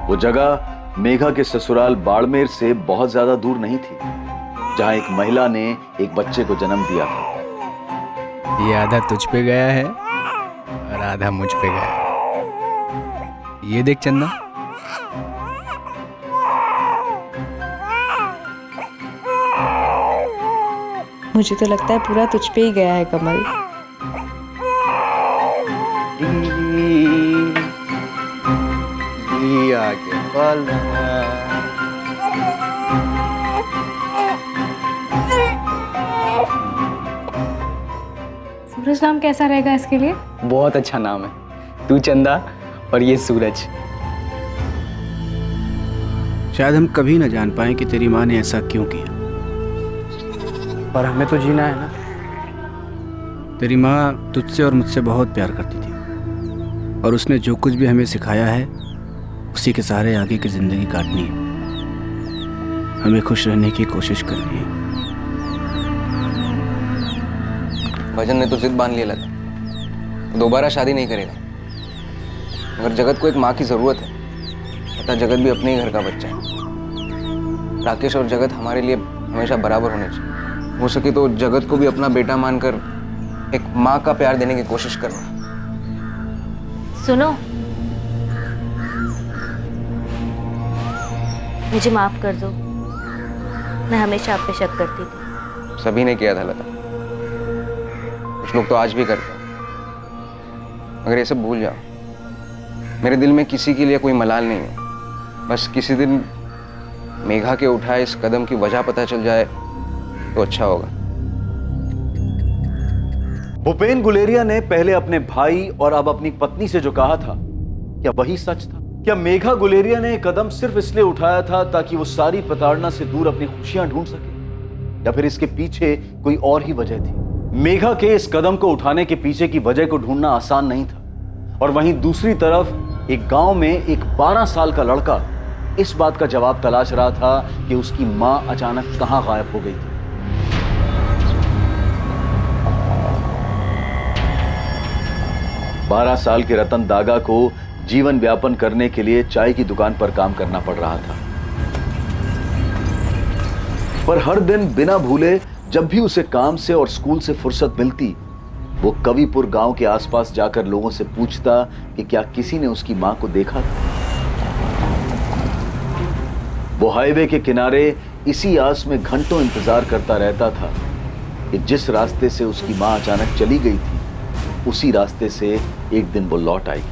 वो जगह मेघा के ससुराल बाड़मेर से बहुत ज्यादा दूर नहीं थी, जहां एक महिला ने एक बच्चे को जन्म दिया था। ये आधा तुझ पे गया है और आधा मुझ पे गया है। ये देख चंदा, मुझे तो लगता है पूरा तुझ पे ही गया है कमल। आगे वाला। सूरज नाम कैसा रहेगा इसके लिए? बहुत अच्छा नाम है, तू चंदा और ये सूरज। शायद हम कभी ना जान पाए कि तेरी माँ ने ऐसा क्यों किया, पर हमें तो जीना है ना। तेरी माँ तुझसे और मुझसे बहुत प्यार करती थी और उसने जो कुछ भी हमें सिखाया है उसी के सहारे आगे की जिंदगी काटनी है। हमें खुश रहने की कोशिश करनी है। भजन ने तो जिद बांध लिया लगा, दोबारा शादी नहीं करेगा। मगर जगत को एक माँ की जरूरत है, तथा जगत भी अपने ही घर का बच्चा है। राकेश और जगत हमारे लिए हमेशा बराबर होने चाहिए। हो सके तो जगत को भी अपना बेटा मानकर एक माँ का प्यार देने की कोशिश करना। सुनो, मुझे माफ कर दो, मैं हमेशा आप पे शक करती थी। सभी ने किया था लता, कुछ लोग तो आज भी करते हैं। मगर ये सब भूल जाओ, मेरे दिल में किसी के लिए कोई मलाल नहीं है। बस किसी दिन मेघा के उठाए इस कदम की वजह पता चल जाए तो अच्छा होगा। भूपेन गुलेरिया ने पहले अपने भाई और अब अपनी पत्नी से जो कहा था, क्या वही सच था? क्या मेघा गुलेरिया ने कदम सिर्फ इसलिए उठाया था ताकि वो सारी प्रताड़ना से दूर अपनी खुशियां ढूंढ सके, या फिर इसके पीछे कोई और ही वजह थी? मेघा के इस कदम को उठाने के पीछे की वजह को ढूंढना आसान नहीं था, और वहीं दूसरी तरफ एक गांव में एक 12 साल का लड़का इस बात का जवाब तलाश रहा था कि उसकी मां अचानक कहां गायब हो गई थी। बारह साल के रतन दागा को जीवन व्यापन करने के लिए चाय की दुकान पर काम करना पड़ रहा था, पर हर दिन बिना भूले जब भी उसे काम से और स्कूल से फुर्सत मिलती, वो कविपुर गांव के आसपास जाकर लोगों से पूछता कि क्या किसी ने उसकी मां को देखा था। वो हाईवे के किनारे इसी आस में घंटों इंतजार करता रहता था कि जिस रास्ते से उसकी मां अचानक चली गई थी, उसी रास्ते से एक दिन वो लौट आई।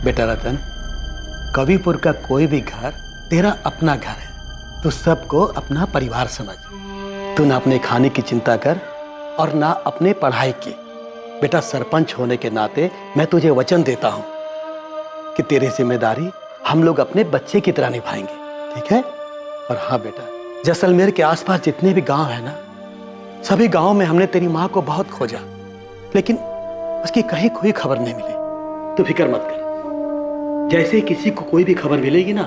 बेटा रतन, कविपुर का कोई भी घर तेरा अपना घर है। तू सबको अपना परिवार समझ। तू ना अपने खाने की चिंता कर और ना अपने पढ़ाई की। बेटा, सरपंच होने के नाते मैं तुझे वचन देता हूं कि तेरी जिम्मेदारी हम लोग अपने बच्चे की तरह निभाएंगे, ठीक है? और हाँ बेटा, जैसलमेर के आसपास जितने भी गांव है ना, सभी गांव में हमने तेरी माँ को बहुत खोजा, लेकिन उसकी कहीं कोई खबर नहीं मिली। तू फिक्र मत कर, जैसे ही किसी को कोई भी खबर मिलेगी ना,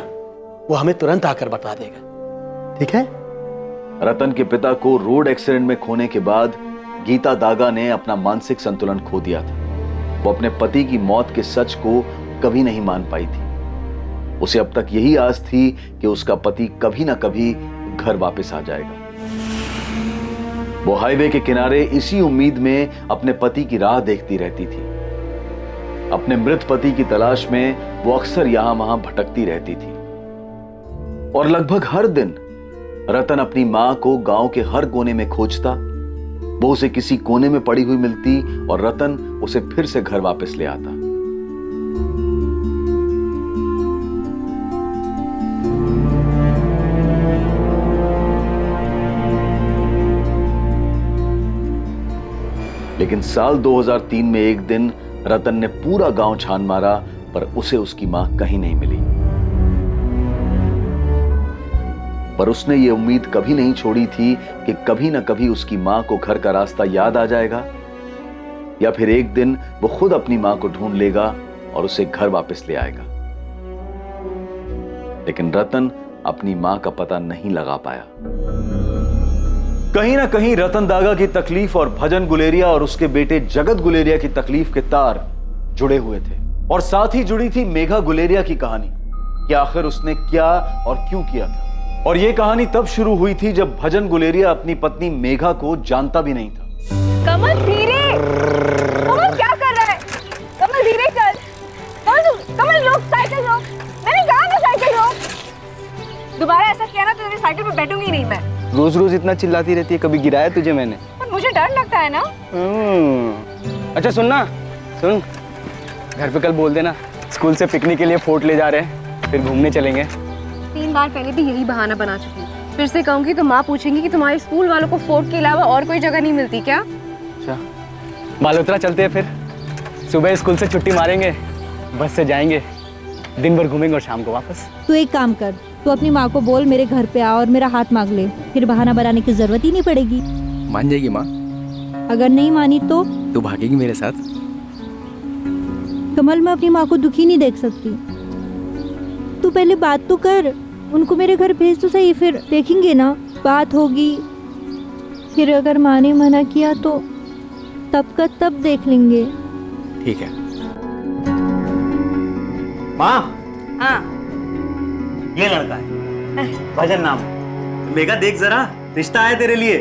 वो हमें तुरंत आकर बता देगा, ठीक है? रतन के पिता को रोड एक्सीडेंट में खोने के बाद गीता दागा ने अपना मानसिक संतुलन खो दिया था। वो अपने पति की मौत के सच को कभी नहीं मान पाई थी। उसे अब तक यही आस थी कि उसका पति कभी ना कभी घर वापस आ जाएगा। वो हाईवे के किनारे इसी उम्मीद में अपने पति की राह देखती रहती थी। अपने मृत पति की तलाश में वो अक्सर यहां वहां भटकती रहती थी, और लगभग हर दिन रतन अपनी मां को गांव के हर कोने में खोजता। वो उसे किसी कोने में पड़ी हुई मिलती और रतन उसे फिर से घर वापस ले आता। लेकिन साल 2003 में एक दिन रतन ने पूरा गांव छान मारा, पर उसे उसकी मां कहीं नहीं मिली। पर उसने ये उम्मीद कभी नहीं छोड़ी थी कि कभी ना कभी उसकी मां को घर का रास्ता याद आ जाएगा, या फिर एक दिन वो खुद अपनी मां को ढूंढ लेगा और उसे घर वापस ले आएगा। लेकिन रतन अपनी मां का पता नहीं लगा पाया। कहीं ना कहीं रतन दागा की तकलीफ और भजन गुलेरिया और उसके बेटे जगत गुलेरिया की तकलीफ के तार जुड़े हुए थे, और साथ ही जुड़ी थी मेघा गुलेरिया की कहानी कि आखिर उसने क्या और क्यों किया था। और यह कहानी तब शुरू हुई थी जब भजन गुलेरिया अपनी पत्नी मेघा को जानता भी नहीं था। कमल धीरे, कमल क्या कर रहा है? कमल धीरे कर, कमल रोक, साइकिल रोक। मैंने कहा ना साइकिल रोक। दोबारा ऐसा किया ना तो तेरी साइकिल पे बैठूंगी नहीं मैं। रोज रोज इतना चिल्लाती रहती है, कभी गिराया तुझे मैंने? पर मुझे डर लगता है ना। अच्छा सुन, घर पे कल बोल देना स्कूल से पिकनिक के लिए फोर्ट ले जा रहे हैं, फिर घूमने चलेंगे। 3 बार पहले भी यही बहाना बना चुकी हूँ। फिर से कहूंगी तो माँ पूछेंगी कि तुम्हारे स्कूल वालों को फोर्ट के अलावा और कोई जगह नहीं मिलती क्या? अच्छा, बालोतरा चलते हैं फिर। सुबह स्कूल से छुट्टी मारेंगे, बस से जाएंगे, दिन भर घूमेंगे और शाम को वापस। तू एक काम कर, तू अपनी माँ को बोल मेरे घर पे आ और मेरा हाथ मांग ले, फिर बहाना बनाने की जरूरत ही नहीं पड़ेगी। मान जाएगी माँ? अगर नहीं मानी तो? तू भागेगी मेरे साथ? कमल, मैं अपनी माँ को दुखी नहीं देख सकती। तू पहले बात तो कर, उनको मेरे घर भेज तो सही, फिर देखेंगे ना, बात होगी। फिर अगर माँ ने मना किया तो तब का तब देख लेंगे। ठीक है। माँ, हाँ, ये लड़का है, भजन नाम है। मेघा देख जरा, रिश्ता है तेरे लिए।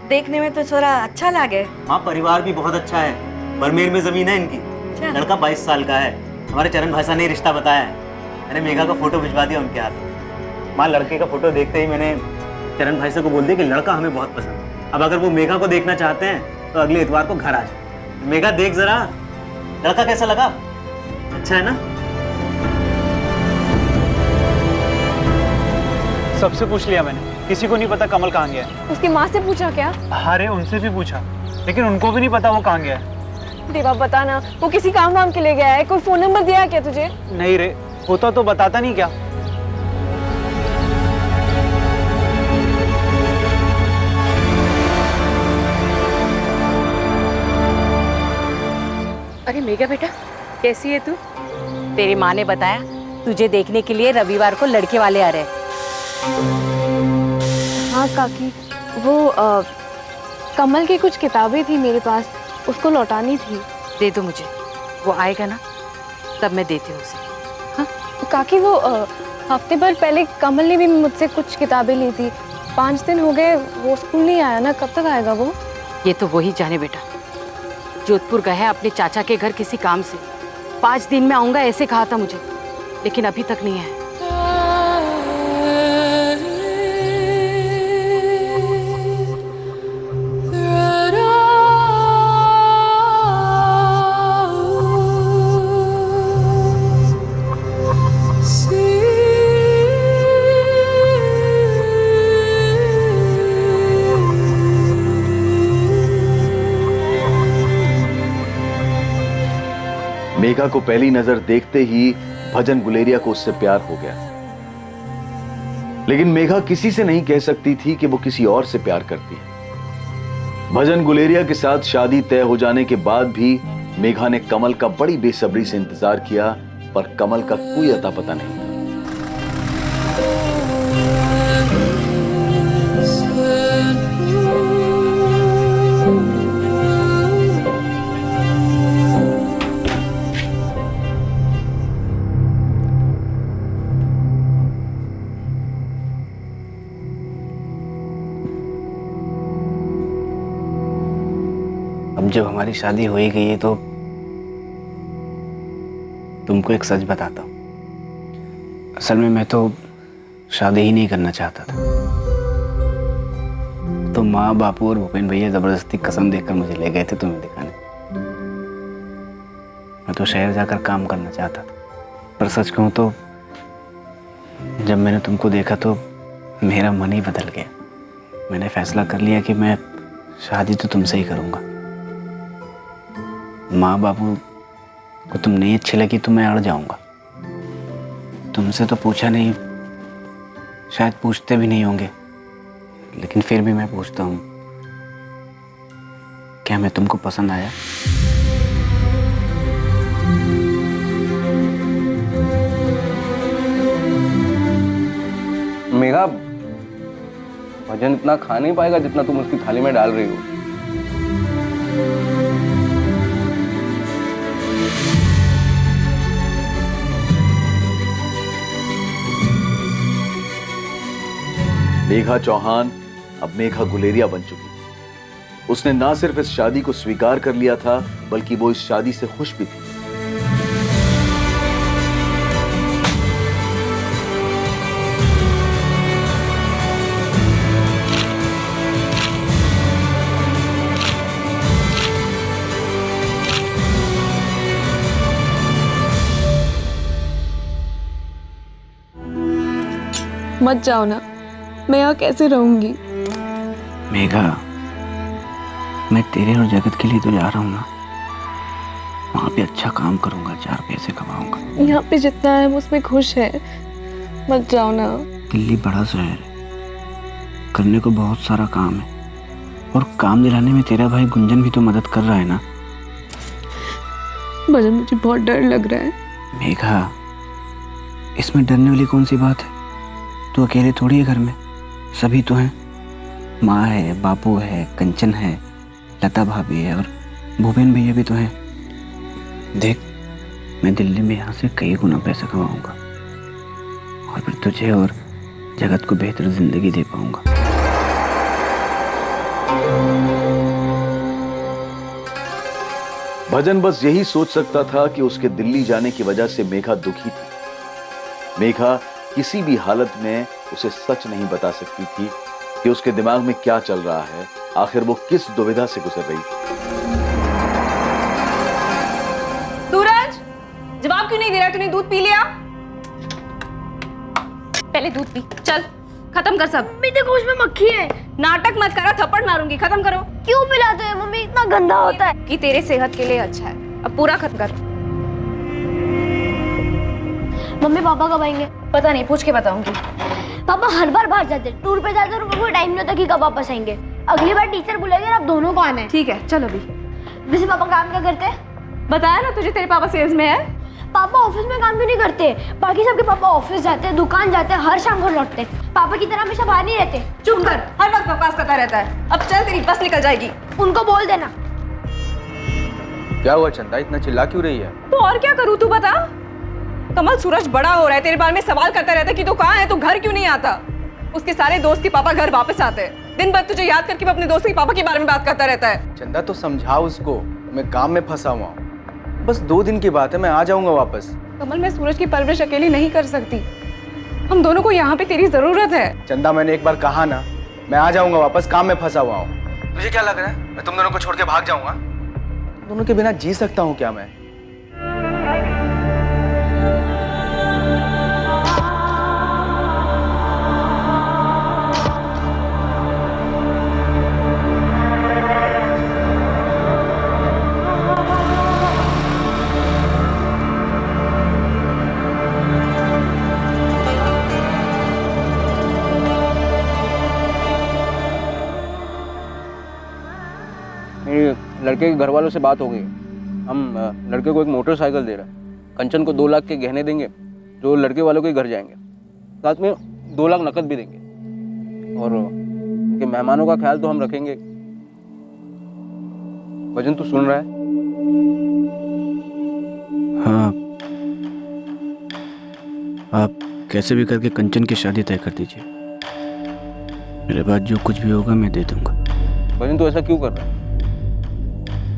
देखने में तो थोड़ा अच्छा लगे। माँ, परिवार भी बहुत अच्छा है, बरमेर में जमीन है इनकी। लड़का 22 साल का है। हमारे चरण भाषा ने रिश्ता बताया है। मैंने मेघा का फोटो भिजवा दिया उनके हाथ। माँ, लड़के का फोटो देखते ही मैंने चरण भाई को बोल दिया कि लड़का हमें बहुत पसंद है। अब अगर वो मेघा को देखना चाहते हैं तो अगले इतवार को घर आ जाए। मेघा देख जरा, लड़का कैसा लगा? अच्छा है ना? सबसे पूछ लिया मैंने, किसी को नहीं पता कमल कहाँ गया है। उसकी माँ से पूछा क्या? अरे उनसे भी पूछा, लेकिन उनको भी नहीं पता वो कहाँ गया है। देवा बता ना, वो किसी काम वाम के लिए गया है? कोई फोन नंबर दिया है क्या तुझे? नहीं रे, होता तो बताता नहीं क्या। अरे मेघा बेटा, कैसी है तू? तेरी माँ ने बताया तुझे देखने के लिए रविवार को लड़के वाले आ रहे हैं। हाँ काकी, वो कमल की कुछ किताबें थी मेरे पास, उसको लौटानी थी। दे दो मुझे, वो आएगा ना तब मैं देती हूँ उसे। हाँ काकी, वो हफ्ते भर पहले कमल ने भी मुझसे कुछ किताबें ली थी। 5 दिन हो गए, वो स्कूल नहीं आया ना, कब तक आएगा वो? ये तो वही जाने बेटा। जोधपुर गया है अपने चाचा के घर किसी काम से। 5 दिन में आऊँगा ऐसे कहा था मुझे, लेकिन अभी तक नहीं आया। मेघा को पहली नजर देखते ही भजन गुलेरिया को उससे प्यार हो गया। लेकिन मेघा किसी से नहीं कह सकती थी कि वो किसी और से प्यार करती है। भजन गुलेरिया के साथ शादी तय हो जाने के बाद भी मेघा ने कमल का बड़ी बेसब्री से इंतजार किया, पर कमल का कोई अता पता नहीं था। अब जब हमारी शादी हो ही गई है तो तुमको एक सच बताता हूँ। असल में मैं तो शादी ही नहीं करना चाहता था, तो माँ बापू और भूपेन भैया जबरदस्ती कसम देकर मुझे ले गए थे तुम्हें दिखाने। मैं तो शहर जाकर काम करना चाहता था, पर सच कहूँ तो जब मैंने तुमको देखा तो मेरा मन ही बदल गया। मैंने फैसला कर लिया कि मैं शादी तो तुमसे ही करूँगा। माँ बापू को तुम नहीं अच्छी लगी तो मैं अड़ जाऊंगा। तुमसे तो पूछा नहीं, शायद पूछते भी नहीं होंगे, लेकिन फिर भी मैं पूछता हूँ, क्या मैं तुमको पसंद आया? मेघा, भजन इतना खा नहीं पाएगा जितना तुम उसकी थाली में डाल रही हो। मेघा चौहान अब मेघा गुलेरिया बन चुकी थी। उसने ना सिर्फ इस शादी को स्वीकार कर लिया था, बल्कि वो इस शादी से खुश भी थी। मत जाओ ना, मैं यहाँ कैसे रहूंगी? मेघा, मैं तेरे और जगत के लिए तो जा रहा हूँ ना। वहाँ पे अच्छा काम करूँगा, 4 पैसे कमाऊँगा। यहाँ पे जितना है हम उसमें खुश है। मत जाओ ना। दिल्ली बड़ा शहर है, करने को बहुत सारा काम है, और काम दिलाने में तेरा भाई गुंजन भी तो मदद कर रहा है ना। भजन, मुझे बहुत डर लग रहा है। मेघा, इसमें डरने वाली कौन सी बात है? तू अकेले थोड़ी है घर में, सभी तो हैं। माँ है, बापू है, कंचन है, लता भाभी है, और भूपेन भैया भी तो हैं। देख, मैं दिल्ली में यहाँ से कई गुना पैसा कमाऊंगा, और फिर तुझे और जगत को बेहतर जिंदगी दे पाऊंगा। भजन बस यही सोच सकता था कि उसके दिल्ली जाने की वजह से मेघा दुखी थी। मेघा किसी भी हालत में उसे सच नहीं बता सकती थी कि उसके दिमाग में क्या चल रहा है, आखिर वो किस दुविधा से गुजर रही थी। सूरज, जवाब क्यों नहीं दे रहा? तूने दूध पी लिया? पहले दूध पी, चल खत्म कर सब। देखो उसमें मक्खी है। नाटक मत करो, थप्पड़ मारूंगी। खत्म करो। क्यों पिलाते हैं मम्मी? इतना गंदा होता है कि तेरे सेहत के लिए अच्छा है। अब पूरा खत्म कर। मम्मी पापा कब आएंगे? पता नहीं, पूछ के बताऊंगी। पापा हर बार बाहर जाते, टूर पे जाते, और उनको टाइम नहीं होता कि कब वापस आएंगे। अगली बार टीचर बुलाएंगे और आप दोनों को आना है। ठीक है, चलो अभी। वैसे पापा काम क्या करते हैं? बताया ना तुझे, तेरे पापा सेल्स में है। पापा ऑफिस में काम क्यों नहीं करते? बाकी सबके पापा ऑफिस जाते हैं, दुकान जाते हैं, हर शाम को लौटते हैं। पापा की तरह हमेशा बाहर नहीं रहते। चुप कर, हर वक्त बकवास करता रहता है। अब चल, तेरी बस निकल जाएगी। उनको बोल देना। क्या हुआ चंदा, इतना चिल्ला क्यों रही है? तो और क्या करूँ, तू बता। कमल, सूरज बड़ा हो रहा है, तेरे बारे में सवाल करता रहता है कि तू कहाँ है, तू घर क्यों नहीं आता। उसके सारे दोस्त के पापा घर वापस आते हैं। दिन भर तुझे याद करके वो अपने दोस्त के पापा के बारे में बात करता रहता है। चंदा तो समझाओ उसको, मैं काम में फंसा हुआ हूँ। बस 2 दिन की बात है, मैं आ जाऊंगा वापस। कमल, मैं सूरज की परवरिश अकेली नहीं कर सकती। हम दोनों को यहाँ पे तेरी जरूरत है। चंदा, मैंने एक बार कहा ना, मैं आ जाऊंगा वापस, काम में फंसा हुआ हूँ। तुझे क्या लग रहा है मैं तुम दोनों को छोड़ के भाग जाऊंगा? तुम दोनों के बिना जी सकता हूँ क्या मैं? लड़के के घर वालों से बात हो गई। हम लड़के को एक मोटरसाइकिल दे रहे हैं। कंचन को 2 लाख के गहने देंगे जो लड़के वालों के घर जाएंगे। साथ में 2 लाख नकद भी देंगे, और उनके मेहमानों का ख्याल तो हम रखेंगे। भजन, तू सुन रहा है? हाँ, आप कैसे भी करके कंचन की शादी तय कर दीजिए। मेरे बाद जो कुछ भी होगा मैं दे दूंगा। भजन, तू ऐसा क्यों कर रहा है?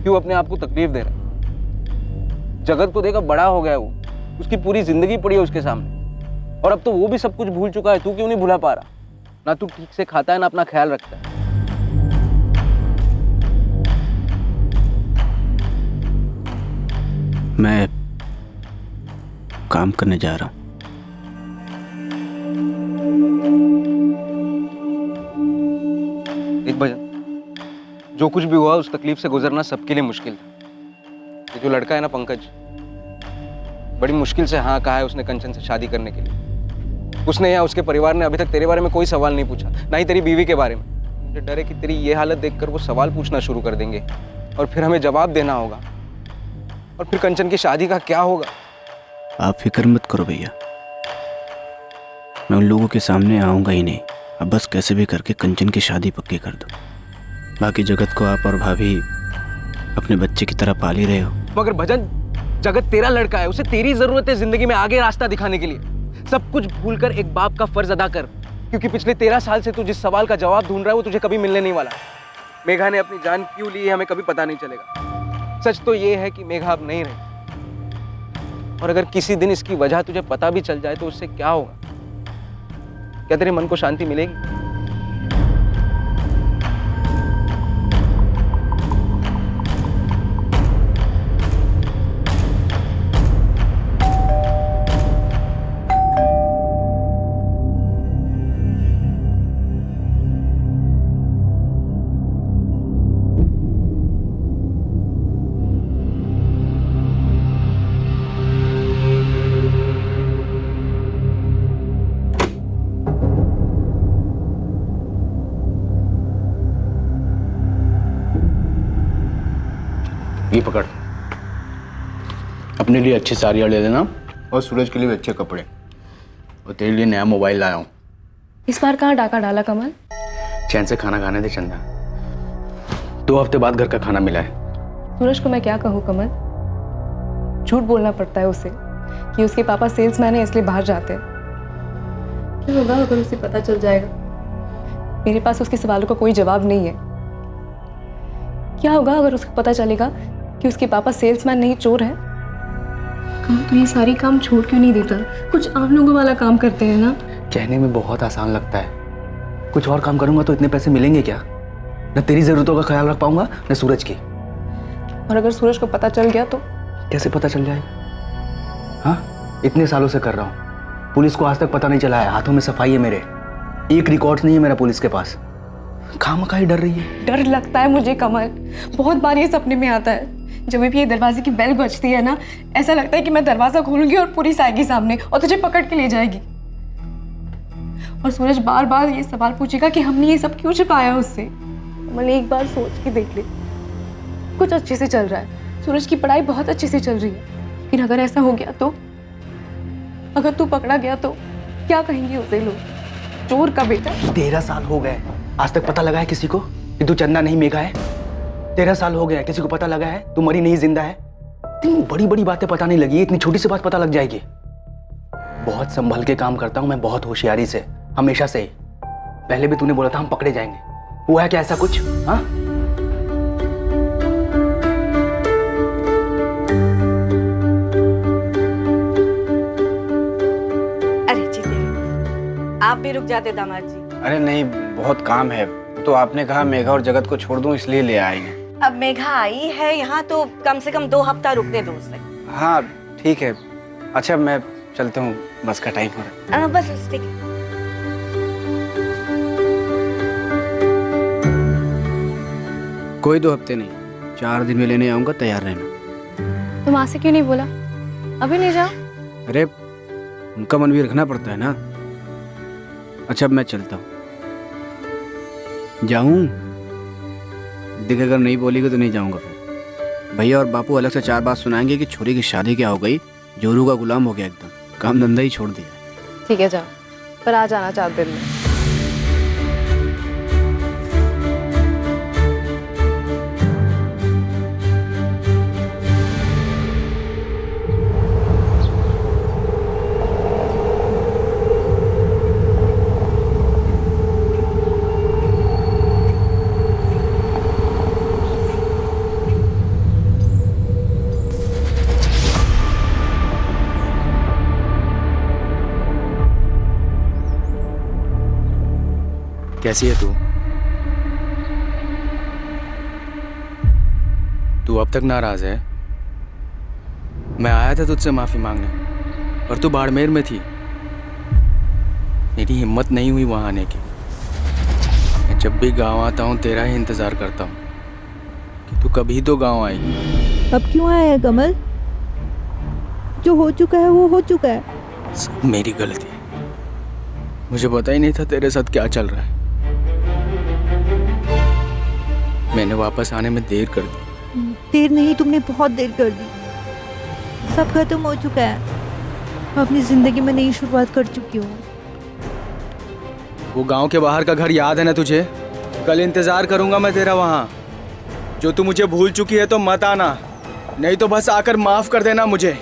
क्यों अपने आप को तकलीफ दे रहा है? जगत को देखा, बड़ा हो गया है वो, उसकी पूरी जिंदगी पड़ी है उसके सामने, और अब तो वो भी सब कुछ भूल चुका है। तू क्यों नहीं भुला पा रहा? ना तू ठीक से खाता है, ना अपना ख्याल रखता है। मैं काम करने जा रहा हूँ। एक भजन, जो कुछ भी हुआ उस तकलीफ से गुजरना सबके लिए मुश्किल था। ये जो लड़का है ना पंकज, बड़ी मुश्किल से हाँ कहा है उसने कंचन से शादी करने के लिए। उसने या उसके परिवार ने अभी तक तेरे बारे में कोई सवाल नहीं पूछा, ना ही तेरी बीवी के बारे में। मुझे डर है कि तेरी ये हालत देखकर वो सवाल पूछना शुरू कर देंगे, और फिर हमें जवाब देना होगा, और फिर कंचन की शादी का क्या होगा? आप फिक्र मत करो भैया, मैं उन लोगों के सामने आऊँगा ही नहीं। अब बस कैसे भी करके कंचन की शादी पक्की कर दो। बाकी जगत को आप और भाभी अपने बच्चे की तरह पाल ही रहे हो। मगर भजन, जगत तेरा लड़का है, उसे तेरी जरूरत है जिंदगी में आगे रास्ता दिखाने के लिए। सब कुछ भूलकर एक बाप का फर्ज अदा कर, क्योंकि पिछले 13 साल से तू जिस सवाल का जवाब ढूंढ रहा है वो तुझे कभी मिलने नहीं वाला। मेघा ने अपनी जान क्यों ली है हमें कभी पता नहीं चलेगा। सच तो ये है कि मेघा अब नहीं रही, और अगर किसी दिन इसकी वजह तुझे पता भी चल जाए तो उससे क्या होगा? क्या तेरे मन को शांति मिलेगी? ये पकड़, अपने लिए अच्छी साड़ियाँ ले लेना और सूरज के लिए भी अच्छे कपड़े, और तेरे लिए नया मोबाइल लाया हूँ। इस बार कहाँ डाका डाला कमल? चैन से खाना खाने दे चंदा, 2 हफ्ते बाद घर का खाना मिला है। सूरज को मैं क्या कहूँ कमल? झूठ बोलना पड़ता है उसे कि उसके पापा सेल्समैन है इसलिए बाहर जाते हैं। क्या होगा अगर उसे पता चल जाएगा? मेरे पास उसके सवालों का कोई जवाब नहीं है। क्या होगा अगर उसको पता चलेगा कि उसके पापा सेल्समैन नहीं चोर है? कमल तू ये सारी काम छोड़ क्यों नहीं देता? कुछ आम लोगों वाला काम करते हैं ना। कहने में बहुत आसान लगता है, कुछ और काम करूंगा तो इतने पैसे मिलेंगे क्या? न तेरी जरूरतों का ख्याल रख पाऊंगा न सूरज की। और अगर सूरज को पता चल गया तो? कैसे पता चल जाएगा? हाँ, इतने सालों से कर रहा हूँ, पुलिस को आज तक पता नहीं चला है। हाथों में सफाई है मेरे, एक रिकॉर्ड नहीं है मेरा पुलिस के पास। खामखा ही डर रही है। डर लगता है मुझे कमल, बहुत बार ये सपने में आता है। जब भी ये दरवाजे की बेल बजती है ना, ऐसा लगता है कि मैं दरवाजा खोलूंगी और पुलिस आएगी सामने और तुझे पकड़ के ले जाएगी। और सूरज बार बार ये सवाल पूछेगा कि हमने ये सब क्यों छिपाया उससे। कमल एक बार सोच के देख ले, कुछ अच्छे से चल रहा है, सूरज की पढ़ाई बहुत अच्छे से चल रही है, लेकिन अगर ऐसा हो गया तो? अगर तू पकड़ा गया तो क्या कहेंगे उसे लोग? चोर का बेटा। 13 साल हो गए, आज तक पता लगा है किसी को कि तू चंदा नहीं मेघा है? 13 साल हो गए, किसी को पता लगा है तू मरी नहीं जिंदा है? इतनी बड़ी बड़ी बातें पता नहीं लगी, इतनी छोटी सी बात पता लग जाएगी। बहुत संभल के काम करता हूं मैं, बहुत होशियारी से, हमेशा से ही। पहले भी तूने बोला था हम पकड़े जाएंगे, हुआ है क्या ऐसा कुछ? हाँ, अरे जीते, आप भी रुक जाते दामाद जी। अरे नहीं, बहुत काम है, तो आपने कहा मेघा और जगत को छोड़ दूं इसलिए ले आए हैं। अब मेघा आई है यहाँ तो कम से कम 2 हफ्ता रुकने दो उसे। हाँ ठीक है, अच्छा मैं चलता हूँ, बस का टाइम हो रहा है। बस ठीक है। कोई 2 हफ्ते नहीं, 4 दिन में लेने आऊंगा, तैयार रहना। तुम माँ से क्यों नहीं बोला? अभी नहीं जाओ? अरे उनका मन भी रखना पड़ता है ना। अच्छा अब मैं चलता हूँ, जाऊँ? देख अगर नहीं बोलेगी तो नहीं जाऊँगा फिर। भैया और बापू अलग से 4 बात सुनाएंगे कि छोरी की शादी क्या हो गई, जोरू का गुलाम हो गया, एकदम काम धंधा ही छोड़ दिया। ठीक है जाओ, पर आ जाना 4 दिन में। कैसी है तू? तू अब तक नाराज है? मैं आया था तुझसे माफी मांगने, पर तू बाड़मेर में थी। मेरी हिम्मत नहीं हुई वहां आने की। मैं जब भी गांव आता हूँ तेरा ही इंतजार करता हूँ कि तू कभी तो गांव आएगी। अब क्यों आया है कमल? जो हो चुका है वो हो चुका है। सब मेरी गलती है, मुझे पता ही नहीं था तेरे साथ क्या चल रहा है। मैंने वापस आने में देर कर दी। देर नहीं, तुमने बहुत देर कर दी। सब खत्म हो चुका है, मैं अपनी जिंदगी में नई शुरुआत कर चुकी हूँ। वो गांव के बाहर का घर याद है ना तुझे? कल इंतजार करूंगा मैं तेरा वहां। जो तू मुझे भूल चुकी है तो मत आना, नहीं तो बस आकर माफ कर देना मुझे।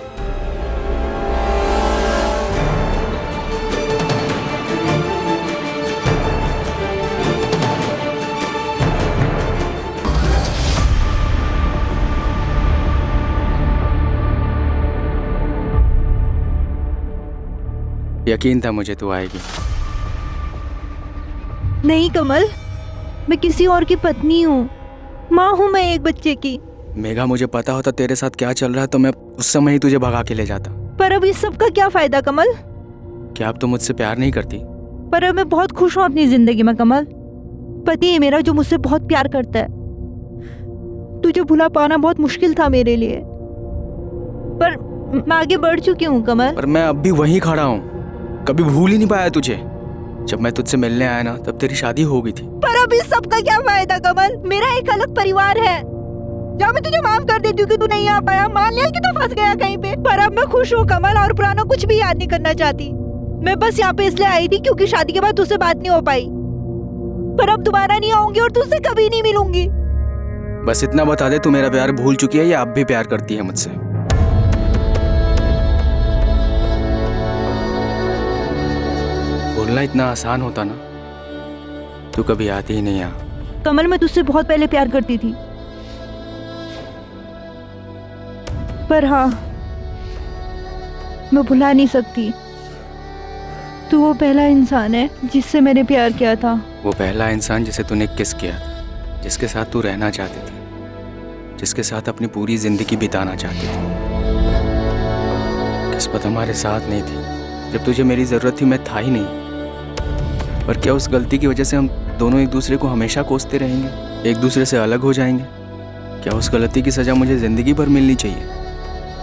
यकीन था मुझे तू आएगी। नहीं कमल, मैं किसी और की पत्नी हूँ, माँ हूँ मैं एक बच्चे की। मेघा, मुझे पता होता तेरे साथ क्या चल रहा है तो मैं उस समय ही तुझे भगा के ले जाता। पर अब इस सब का क्या फायदा कमल? क्या अब तुम मुझसे प्यार नहीं करती? पर अब मैं बहुत खुश हूँ अपनी जिंदगी में कमल। पति है मेरा जो मुझसे बहुत प्यार करता है। तुझे भुला पाना बहुत मुश्किल था मेरे लिए, पर मैं आगे बढ़ चुकी हूँ कमल। पर मैं अब भी वहीं खड़ा हूँ, कभी भूल ही नहीं पाया तुझे। जब मैं तुझसे मिलने आया ना तब तेरी शादी हो गई थी। पर अब इस सब का क्या फायदा कमल? मेरा एक अलग परिवार है। जहाँ मैं तुझे माफ कर देती हूँ कि तू नहीं आ पाया, मान लिया कि तू फंस गया कहीं पे, पर अब मैं खुश हूँ कमल और पुराना कुछ भी याद नहीं करना चाहती। मैं बस यहाँ पे इसलिए आई थी क्योंकि शादी के बाद तुझसे बात नहीं हो पाई, पर अब दोबारा नहीं आऊंगी और तुझसे कभी नहीं मिलूंगी। बस इतना बता दे, तू मेरा प्यार भूल चुकी है या अब भी प्यार करती है मुझसे? बोलना इतना आसान होता ना, तू कभी आती ही नहीं यहाँ। कमल, मैं तुझसे बहुत पहले प्यार करती थी, पर हाँ, मैं भुला नहीं सकती। तू वो पहला इंसान है जिससे मैंने प्यार किया था। वो पहला इंसान जिसे तूने किस किया था, जिसके साथ तू रहना चाहती थी, जिसके साथ अपनी पूरी जिंदगी बिताना चाहती थी। किस्मत हमारे साथ नहीं थी। जब तुझे मेरी जरूरत थी मैं था ही नहीं। पर क्या उस गलती की वजह से हम दोनों एक दूसरे को हमेशा कोसते रहेंगे, एक दूसरे से अलग हो जाएंगे? क्या उस गलती की सजा मुझे जिंदगी भर मिलनी चाहिए?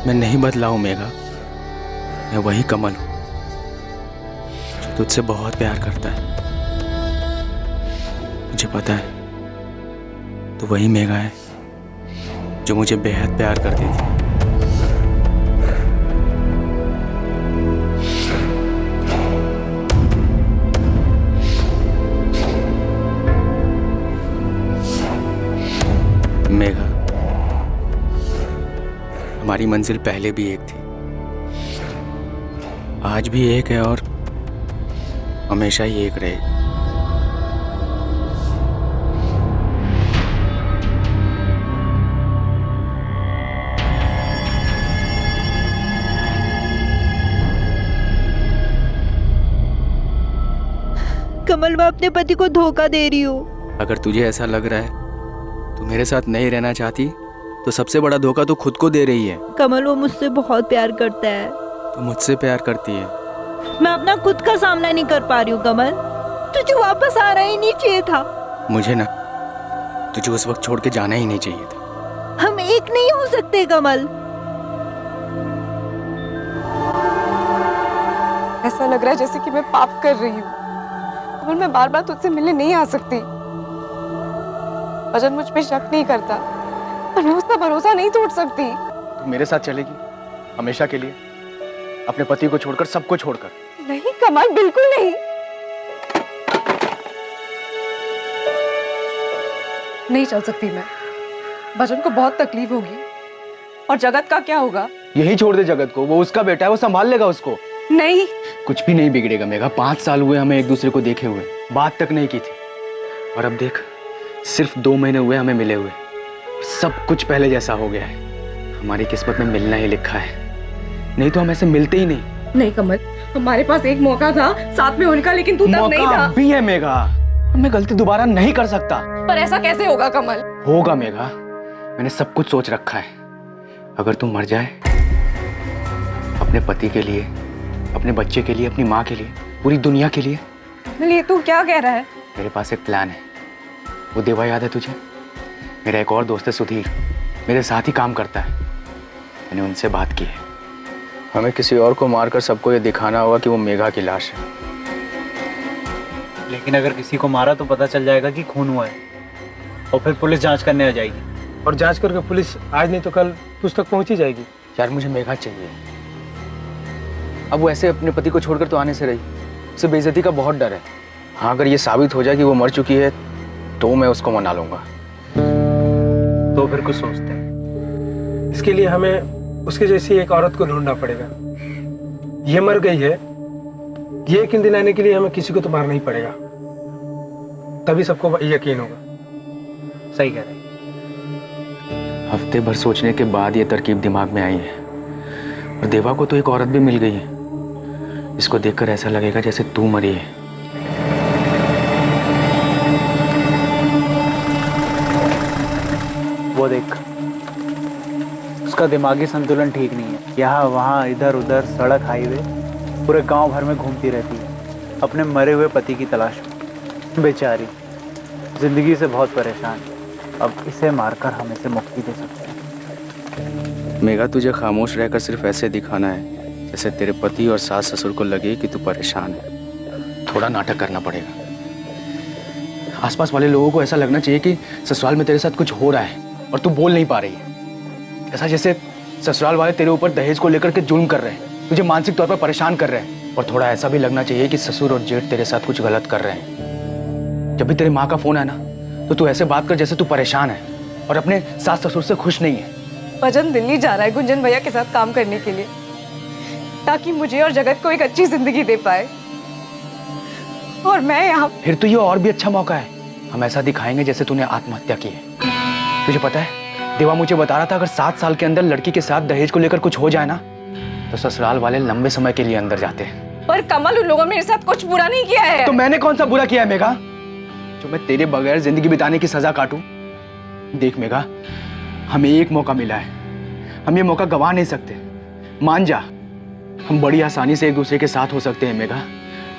मैं नहीं बदला हूँ मेघा, मैं वही कमल हूँ जो तुझसे बहुत प्यार करता है। मुझे पता है तो वही मेघा है जो मुझे बेहद प्यार करती थी। मेघा, हमारी मंजिल पहले भी एक थी, आज भी एक है और हमेशा ही एक रहेगी। कमल, मैं अपने पति को धोखा दे रही हूँ। अगर तुझे ऐसा लग रहा है तू मेरे साथ नहीं रहना चाहती तो सबसे बड़ा धोखा तो खुद को दे रही है। कमल, वो मुझसे बहुत प्यार करता है। तू मुझसे प्यार करती है। मैं अपना खुद का सामना नहीं कर पा रही हूँ कमल। तुझे वापस आना ही नहीं चाहिए था। मुझे ना तुझे उस वक्त छोड़ के जाना ही नहीं चाहिए था। हम एक नहीं हो सकते कमल। ऐसा लग रहा है जैसे कि मैं पाप कर रही हूँ और मैं बार बार तुझसे मिलने नहीं आ सकती। भजन मुझ पे शक नहीं करता पर मैं उसका भरोसा नहीं तोड़ सकती। तू मेरे साथ चलेगी हमेशा के लिए, अपने पति को छोड़कर, सबको छोड़कर? नहीं कमल, बिल्कुल नहीं। नहीं चल सकती मैं। भजन को बहुत तकलीफ होगी। और जगत का क्या होगा? यही छोड़ दे जगत को, वो उसका बेटा है, वो संभाल लेगा उसको। नहीं, कुछ भी नहीं बिगड़ेगा मेघा। 5 साल हुए हमें एक दूसरे को देखे हुए, बात तक नहीं की थी, और अब देख सिर्फ 2 महीने हुए हमें मिले हुए, सब कुछ पहले जैसा हो गया है। हमारी किस्मत में मिलना ही लिखा है, नहीं तो हम ऐसे मिलते ही नहीं। नहीं कमल, हमारे पास एक मौका था साथ में होने का, लेकिन तू तब नहीं था। मौका भी है मेघा, मैं गलती दोबारा नहीं कर सकता। पर ऐसा कैसे होगा कमल? होगा मेघा, मैंने सब कुछ सोच रखा है। अगर तू मर जाए, अपने पति के लिए, अपने बच्चे के लिए, अपनी माँ के लिए, पूरी दुनिया के लिए। ये तू क्या कह रहा है? मेरे पास एक प्लान है। वो देवा याद है तुझे? मेरा एक और दोस्त है सुधीर, मेरे साथ ही काम करता है। मैंने उनसे बात की है, हमें किसी और को मारकर सबको ये दिखाना होगा कि वो मेघा की लाश है। लेकिन अगर किसी को मारा तो पता चल जाएगा कि खून हुआ है, और फिर पुलिस जांच करने आ जाएगी, और जांच करके पुलिस आज नहीं तो कल तुझ तक पहुंच ही जाएगी। यार मुझे मेघा चाहिए। अब वो ऐसे अपने पति को छोड़कर तो आने से रही, उसे बेइज्जती का बहुत डर है। हाँ, अगर ये साबित हो जाए कि वो मर चुकी है तो मैं उसको मना लूंगा। तो फिर कुछ सोचते हैं। इसके लिए हमें उसके जैसी एक औरत को ढूंढना पड़ेगा। ये मर गई है, ये यकीन दिलाने के लिए हमें किसी को तो मारना ही पड़ेगा, तभी सबको यकीन होगा। सही कह रहे। हफ्ते भर सोचने के बाद ये तरकीब दिमाग में आई है, और देवा को तो एक औरत भी मिल गई है इसको देखकर ऐसा लगेगा जैसे तू मरी है। वो देख, उसका दिमागी संतुलन ठीक नहीं है। यहाँ वहाँ इधर उधर सड़क हाईवे पूरे गांव भर में घूमती रहती है अपने मरे हुए पति की तलाश में। बेचारी जिंदगी से बहुत परेशान है। अब इसे मारकर हम इसे मुक्ति दे सकते हैं। मेघा, तुझे खामोश रहकर सिर्फ ऐसे दिखाना है जैसे तेरे पति और सास ससुर को लगे कि तू परेशान है। थोड़ा नाटक करना पड़ेगा। आसपास वाले लोगों को ऐसा लगना चाहिए कि ससुराल में तेरे साथ कुछ हो रहा है और तू बोल नहीं पा रही है। ऐसा जैसे ससुराल वाले तेरे ऊपर दहेज को लेकर के जुल्म कर रहे हैं, तुझे मानसिक तौर पर परेशान कर रहे हैं। और थोड़ा ऐसा भी लगना चाहिए कि ससुर और जेठ तेरे साथ कुछ गलत कर रहे हैं। जब भी तेरी माँ का फोन आए ना तो तू ऐसे बात कर जैसे तू परेशान है और अपने सास ससुर से खुश नहीं है। भजन दिल्ली जा रहा है गुंजन भैया के साथ काम करने के लिए, ताकि मुझे और जगत को एक अच्छी जिंदगी दे पाए। और मैं यहाँ। फिर तो ये और भी अच्छा मौका है। हम ऐसा दिखाएंगे जैसे तूने आत्महत्या की है। तुझे पता है, देवा मुझे बता रहा था अगर 7 साल के अंदर लड़की के साथ दहेज को लेकर कुछ हो जाए ना तो ससुराल वाले लंबे समय के लिए अंदर जाते हैं। पर कमल, उन लोगों ने मेरे साथ कुछ बुरा नहीं किया है। तो मैंने कौन सा बुरा किया है मेघा, जो मैं तेरे बगैर जिंदगी बिताने की सजा काटूं? देख मेघा, हमें एक मौका मिला है, हम ये मौका गवा नहीं सकते। मान जा, हम बड़ी आसानी से एक दूसरे के साथ हो सकते हैं मेघा।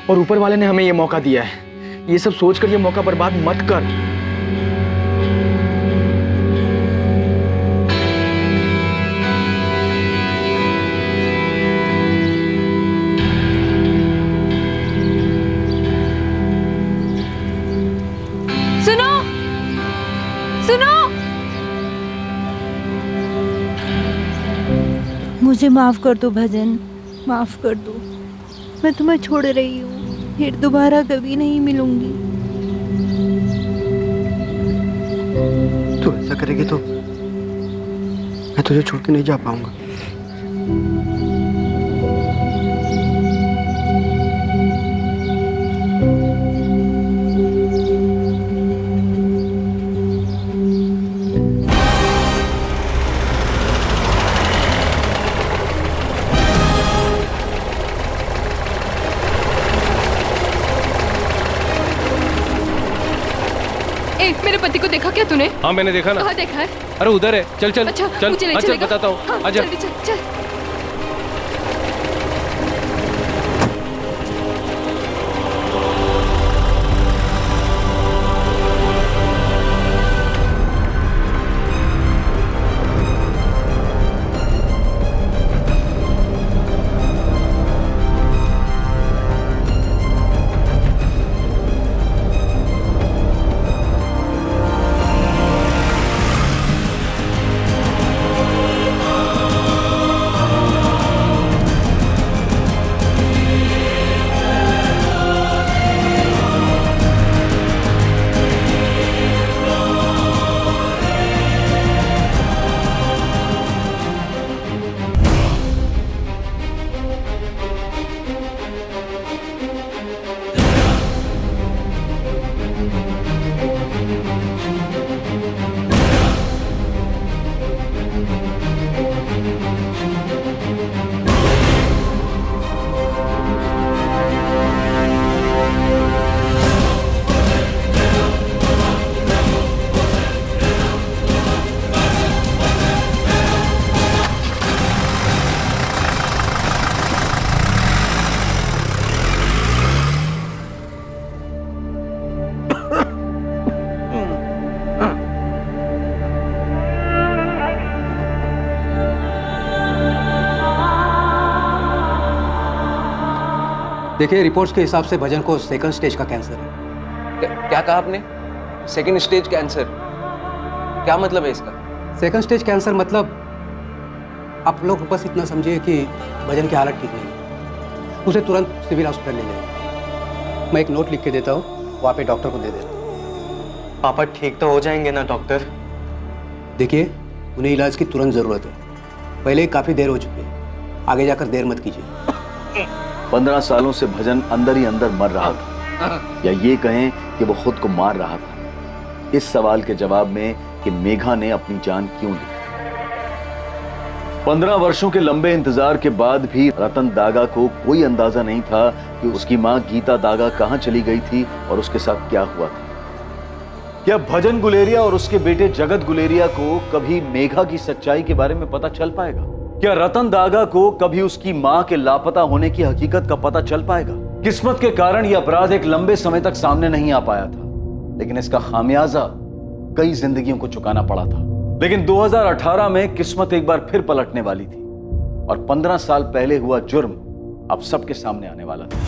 और ऊपर वाले ने हमें ये मौका दिया है। ये सब सोचकर ये मौका बर्बाद मत कर। सुनो, सुनो। मुझे माफ कर दो भजन, माफ कर दो। मैं तुम्हें छोड़ रही हूँ, फिर दोबारा कभी नहीं मिलूंगी। तू ऐसा करेगी तो मैं तुझे छोड़ के नहीं जा पाऊंगा। मेरे पति को देखा क्या तूने? हाँ मैंने देखा ना। कहाँ देखा है? अरे उधर है। चल चल अच्छा, चल, मुझे नहीं चल चलेगा। बताता हूँ। हाँ, आजा। जल्दी चल, चल। देखिए, रिपोर्ट्स के हिसाब से भजन को सेकंड स्टेज का कैंसर है। क्या कहा आपने? Second stage cancer? क्या मतलब है इसका? सेकंड स्टेज कैंसर मतलब आप लोग बस इतना समझिए कि भजन की हालत ठीक नहीं है, उसे तुरंत सिविल हॉस्पिटल ले जाइए। मैं एक नोट लिख के देता हूँ, वहाँ पे डॉक्टर को दे देना। पापा ठीक तो हो जाएंगे ना डॉक्टर? देखिए, उन्हें इलाज की तुरंत ज़रूरत है। पहले ही काफ़ी देर हो चुकी है, आगे जाकर देर मत कीजिए। 15 सालों से भजन अंदर ही अंदर मर रहा था, या ये कहें कि वो खुद को मार रहा था। इस सवाल के जवाब में कि मेघा ने अपनी जान क्यों ली। 15 वर्षों के लंबे इंतजार के बाद भी रतन दागा को कोई अंदाजा नहीं था कि उसकी मां गीता दागा कहां चली गई थी और उसके साथ क्या हुआ था। क्या भजन गुलेरिया और उसके बेटे जगत गुलेरिया को कभी मेघा की सच्चाई के बारे में पता चल पाएगा? क्या रतन दागा को कभी उसकी मां के लापता होने की हकीकत का पता चल पाएगा? किस्मत के कारण यह अपराध एक लंबे समय तक सामने नहीं आ पाया था, लेकिन इसका खामियाजा कई जिंदगियों को चुकाना पड़ा था। लेकिन 2018 में किस्मत एक बार फिर पलटने वाली थी और 15 साल पहले हुआ जुर्म अब सबके सामने आने वाला था।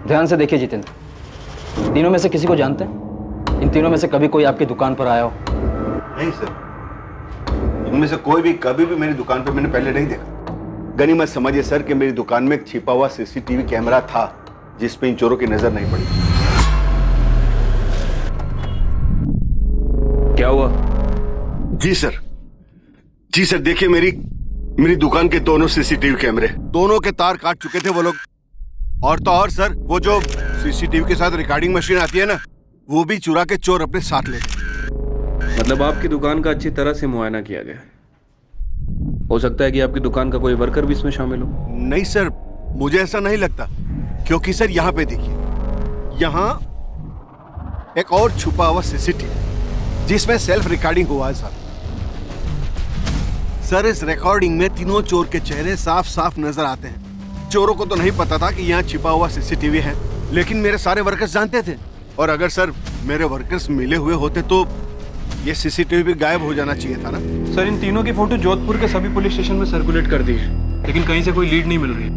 ध्यान से देखिए जितेंद्र, तीनों में से किसी को जानते हैं? इन तीनों में से कभी कोई आपकी दुकान पर आया हो? नहीं सर, इनमें से कोई भी कभी भी मेरी दुकान पर मैंने पहले नहीं देखा। गनीमत समझिए सर कि मेरी दुकान में एक छिपा हुआ सीसीटीवी कैमरा था जिस पे इन चोरों की नजर नहीं पड़ी। क्या हुआ? जी सर देखिए, मेरी दुकान के दोनों सीसीटीवी कैमरे, दोनों के तार काट चुके थे वो लोग। और तो और सर, वो जो सीसीटीवी के साथ रिकॉर्डिंग मशीन आती है ना, वो भी चुरा के चोर अपने साथ ले गए। मतलब आपकी दुकान का अच्छी तरह से मुआयना किया गया। हो सकता है कि आपकी दुकान का कोई वर्कर भी इसमें शामिल हो। नहीं सर, मुझे ऐसा नहीं लगता, क्योंकि सर यहाँ पे देखिए, यहाँ एक और छुपा हुआ सीसीटीवी जिसमें सेल्फ रिकॉर्डिंग हुआ है सर। इस रिकॉर्डिंग में तीनों चोर के चेहरे साफ साफ नजर आते हैं। चोरों को तो नहीं पता था कि यहाँ छिपा हुआ सीसीटीवी है, लेकिन मेरे सारे वर्कर्स जानते थे। और अगर सर मेरे वर्कर्स मिले हुए होते तो ये सीसीटीवी भी गायब हो जाना चाहिए था ना। सर, इन तीनों की फोटो जोधपुर के सभी पुलिस स्टेशन में सर्कुलेट कर दी है, लेकिन कहीं से कोई लीड नहीं मिल रही।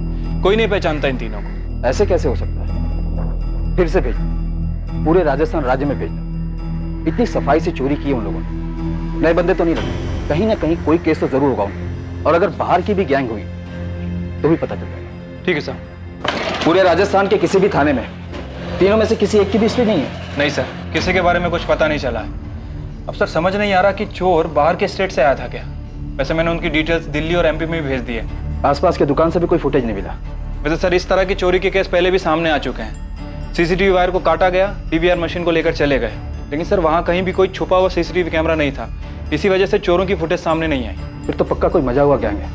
कोई नहीं पहचानता इन तीनों को। ऐसे कैसे हो सकता है? फिर से भेजना, पूरे राजस्थान राज्य में भेजना। इतनी सफाई से चोरी की है उन लोगों ने, नए बंदे तो नहीं लगे। कहीं ना कहीं कोई केस तो जरूर होगा उनका, और अगर बाहर की भी गैंग हुई तो भी पता चल जाएगा। ठीक है सर। पूरे राजस्थान के किसी भी थाने में तीनों में से किसी एक की भी हिस्ट्री नहीं है? नहीं सर, किसी के बारे में कुछ पता नहीं चला है। अब सर समझ नहीं आ रहा कि चोर बाहर के स्टेट से आया था क्या। वैसे मैंने उनकी डिटेल्स दिल्ली और एमपी में भी भेज दी है। आसपास के दुकान से भी कोई फुटेज नहीं मिला? वैसे सर इस तरह की चोरी के केस पहले भी सामने आ चुके हैं। सीसीटीवी वायर को काटा गया, पीवीआर मशीन को लेकर चले गए, लेकिन सर वहाँ कहीं भी कोई छुपा हुआ सीसीटीवी कैमरा नहीं था। इसी वजह से चोरों की फुटेज सामने नहीं आई। फिर तो पक्का कोई मजा हुआ गैंग है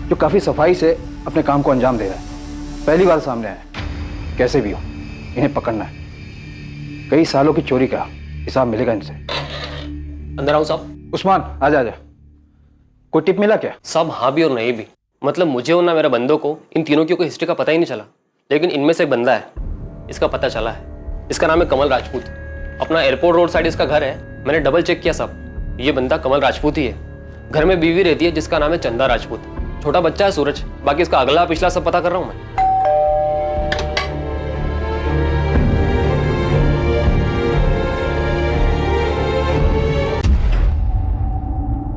जो काफी सफाई से अपने काम को अंजाम दे रहा है। पहली बार सामने आया। कैसे भी हो इन्हें पकड़ना है। कई सालों की चोरी का हिसाब मिलेगा इनसे। अंदर आओ साहब। उस्मान आजा आजा। कोई टिप मिला क्या? साहब हाँ भी और नहीं भी। मतलब मुझे और ना मेरे बंदों को इन तीनों की कोई हिस्ट्री का पता ही नहीं चला, लेकिन इनमें से एक बंदा है, इसका पता चला है। इसका नाम है कमल राजपूत। अपना एयरपोर्ट रोड साइड इसका घर है। मैंने डबल चेक किया साहब, ये बंदा कमल राजपूत ही है। घर में बीवी रहती है जिसका नाम है चंदा राजपूत। छोटा बच्चा है सूरज। बाकी इसका अगला पिछला सब पता कर रहा हूं मैं।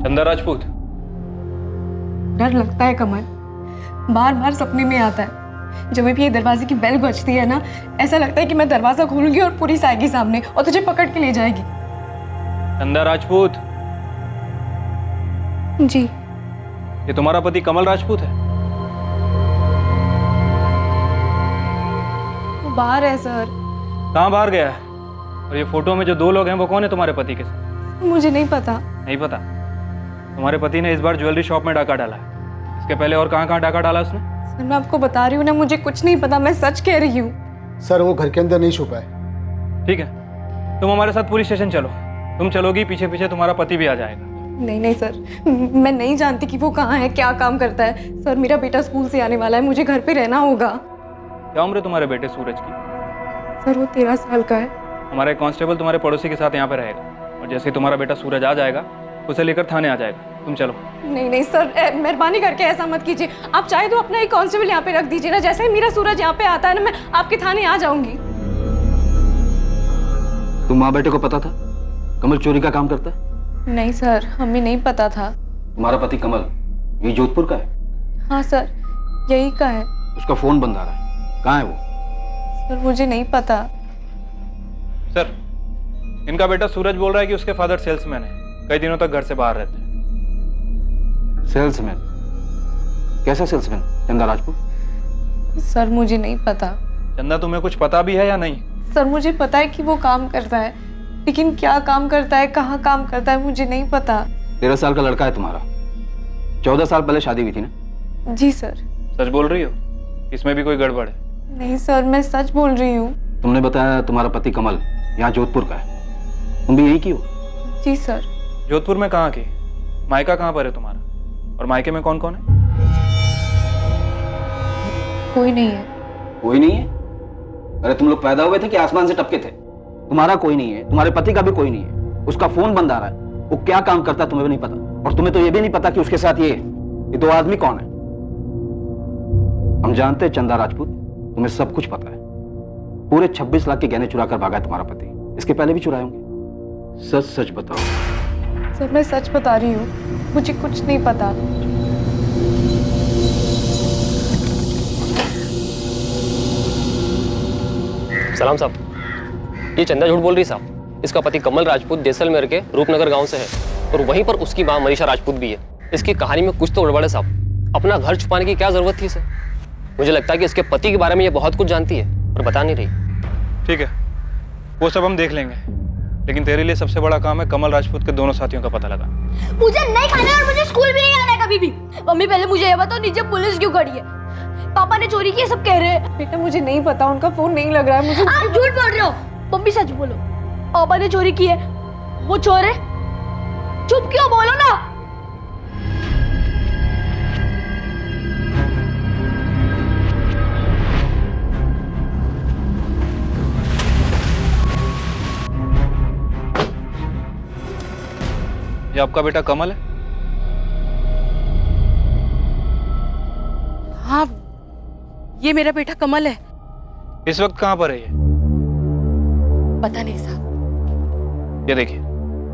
चंदा राजपूत। डर लगता है कमल, बार बार सपने में आता है। जब भी ये दरवाजे की बेल बजती है ना, ऐसा लगता है कि मैं दरवाजा खोलूंगी और पुलिस आएगी सामने और तुझे पकड़ के ले जाएगी। चंदा राजपूत जी। ये तुम्हारा पति कमल राजपूत है? वो बाहर है सर। कहाँ बाहर गया है? और ये फोटो में जो दो लोग हैं वो कौन है तुम्हारे पति के साथ? मुझे नहीं पता। नहीं पता? तुम्हारे पति ने इस बार ज्वेलरी शॉप में डाका डाला है। इसके पहले और कहाँ कहाँ डाका डाला उसने? सर मैं आपको बता रही हूँ ना, मुझे कुछ नहीं पता, मैं सच कह रही हूँ। सर वो घर के अंदर नहीं छुपा है। ठीक है, तुम हमारे साथ पुलिस स्टेशन चलो। तुम चलोगी, पीछे पीछे तुम्हारा पति भी आ जाएगा। नहीं नहीं सर, मैं नहीं जानती कि वो कहाँ है, क्या काम करता है। सर मेरा बेटा स्कूल से आने वाला है, मुझे घर पे रहना होगा। क्या उम्र है तुम्हारे बेटे सूरज की? सर वो 13 साल का है। हमारा एक कांस्टेबल तुम्हारे पड़ोसी के साथ यहाँ पे रहेगा, और जैसे ही तुम्हारा बेटा सूरज आ जाएगा उसे लेकर थाने आ जाएगा। तुम चलो। नहीं नहीं सर, मेहरबानी करके ऐसा मत कीजिए। आप चाहे तो अपना एक कांस्टेबल यहाँ पे रख दीजिए ना। जैसे ही मेरा सूरज यहाँ पे आता है ना, मैं आपके थाने आ जाऊंगी। तुम माँ बेटे को पता था कमल चोरी का काम करता है? नहीं सर, हमें नहीं पता था। तुम्हारा पति कमल ये जोधपुर का है? हाँ सर, यही का है। उसका फोन बंद आ रहा है, कहाँ है वो? सर मुझे नहीं पता। सर इनका बेटा सूरज बोल रहा है कि उसके फादर सेल्समैन है, कई दिनों तक घर से बाहर रहते हैं। सेल्समैन? कैसा सेल्समैन? चंदा राजपूत? सर मुझे नहीं पता। चंदा तुम्हें कुछ पता भी है या नहीं? सर मुझे पता है कि वो काम करता है, लेकिन क्या काम करता है, कहाँ काम करता है, मुझे नहीं पता। 13 साल का लड़का है तुम्हारा, 14 साल पहले शादी हुई थी ना? जी सर। सच बोल रही हो? इसमें भी कोई गड़बड़ है? नहीं सर, मैं सच बोल रही हूँ। तुमने बताया तुम्हारा पति कमल यहाँ जोधपुर का है, तुम भी यही की हो? जी सर। जोधपुर में कहाँ की? मायका कहाँ पर है तुम्हारा? और मायके में कौन कौन है? कोई नहीं है। कोई नहीं है? अरे तुम लोग पैदा हुए थे कि आसमान से टपके थे? तुम्हारा कोई नहीं है, तुम्हारे पति का भी कोई नहीं है, उसका फोन बंद आ रहा है, वो क्या काम करता है तुम्हें भी नहीं पता, और तुम्हें तो ये भी नहीं पता कि उसके साथ ये 2 आदमी कौन है। हम जानते हैं चंदा राजपूत, तुम्हें सब कुछ पता है। पूरे 26 लाख के गहने चुरा कर भागा है तुम्हारा पति, इसके पहले भी चुराए होंगे। सच सच बताओ। सर मैं सच बता रही हूँ, मुझे कुछ नहीं पता। सलाम साहब, ये चंदा झूठ बोल रही साहब। इसका पति कमल राजपूत जैसलमेर के रूपनगर गांव से है और वहीं पर उसकी मां मनीषा राजपूत भी है। इसकी कहानी में कुछ तो गड़बड़ है साहब। अपना घर छुपाने की क्या जरूरत थी इसे? मुझे लगता है कि इसके पति के बारे में ये बहुत कुछ जानती है और बता नहीं रही। ठीक है, वो सब हम देख लेंगे, लेकिन तेरे लिए सबसे बड़ा काम है कमल राजपूत के दोनों साथियों का पता लगा। मुझे नहीं खाना और मुझे स्कूल भी नहीं आना है कभी भी। मम्मी पहले मुझे ये बताओ, नीचे पुलिस क्यों खड़ी है? पापा ने चोरी की सब कह रहे हैं। बेटा मुझे नहीं पता, उनका फोन नहीं लग रहा है मुझे। आप झूठ बोल रहे हो। मम्मी सच बोलो, पापा ने चोरी की है, वो चोर है। चुप क्यों, बोलो ना। ये आपका बेटा कमल है? हाँ, ये मेरा बेटा कमल है। इस वक्त कहाँ पर है ये? पता नहीं साहब। ये देखिए,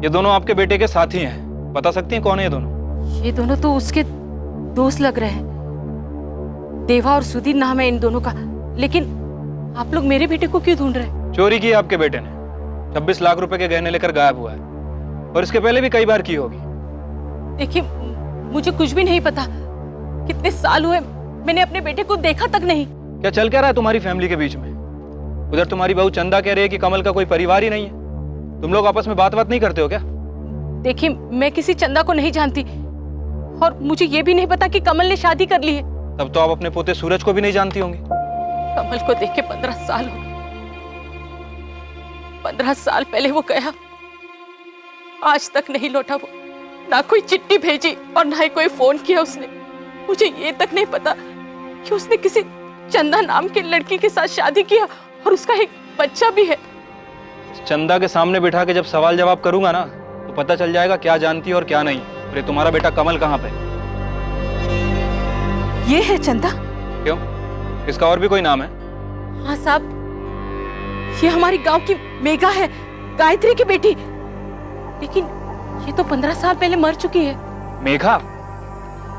ये दोनों आपके बेटे के साथी हैं, बता सकती हैं कौन है ये दोनों? ये दोनों तो उसके दोस्त लग रहे हैं। देवा और सुधीर नाम है इन दोनों का। लेकिन आप लोग मेरे बेटे को क्यों ढूंढ रहे हैं? चोरी की आपके बेटे ने, 26 लाख रुपए के गहने लेकर गायब हुआ है, और इसके पहले भी कई बार की होगी। देखिए, मुझे कुछ भी नहीं पता। कितने साल हुए मैंने अपने बेटे को देखा तक नहीं। क्या चल क्या रहा है तुम्हारी फैमिली के बीच में? उधर तुम्हारी बहू चंदा कह रही है कि कमल का कोई परिवार ही नहीं है। तुम लोग आपस में बात नहीं करते हो क्या? देखिए, मैं किसी चंदा को नहीं जानती और मुझे ये भी नहीं पता कि कमल ने शादी कर ली है। तब तो आप अपने पोते सूरज को भी नहीं जानती होंगी। कमल को देख के 15 साल हो गए। 15 साल पहले वो गया, आज तक नहीं लौटा। वो ना कोई चिट्ठी भेजी और ना ही कोई फोन किया उसने। मुझे ये तक नहीं पता कि उसने किसी चंदा नाम की लड़की के साथ शादी किया और उसका एक बच्चा भी है। चंदा के सामने बिठा के जब सवाल जवाब करूंगा ना, तो पता चल जाएगा क्या जानती है और क्या नहीं। अरे तुम्हारा बेटा कमल कहाँ पे? ये है चंदा। क्यों, इसका और भी कोई नाम है? हाँ साहब, ये हमारी गांव की मेघा है, गायत्री की बेटी। लेकिन ये तो 15 साल पहले मर चुकी है। मेघा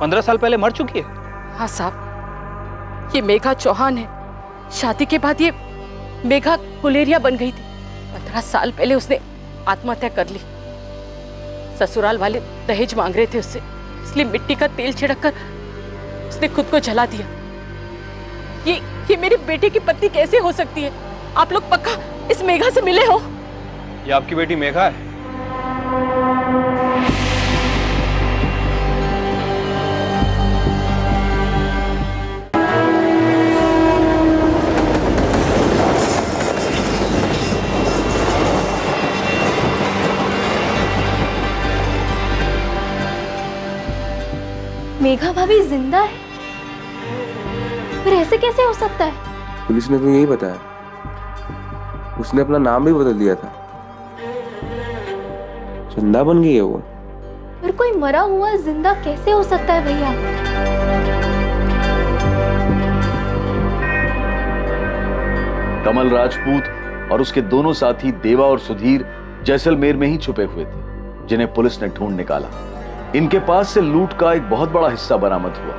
15 साल पहले मर चुकी है? हाँ साहब, ये मेघा चौहान है। शादी के बाद ये मेघा गुलेरिया बन गई थी। 15 साल पहले उसने आत्महत्या कर ली। ससुराल वाले दहेज मांग रहे थे उससे, इसलिए मिट्टी का तेल छिड़क कर उसने खुद को जला दिया। ये मेरे बेटे की पत्नी कैसे हो सकती है? आप लोग पक्का इस मेघा से मिले हो? ये आपकी बेटी मेघा है? मेघा भाभी जिंदा है? फिर ऐसे कैसे हो सकता है? पुलिस ने तो यही बताया। उसने अपना नाम भी बदल दिया था, चंदा बन गई है वो। फिर कोई मरा हुआ जिंदा कैसे हो सकता है भैया? कमल राजपूत और उसके दोनों साथी देवा और सुधीर जैसलमेर में ही छुपे हुए थे, जिन्हें पुलिस ने ढूंढ निकाला। इनके पास से लूट का एक बहुत बड़ा हिस्सा बरामद हुआ,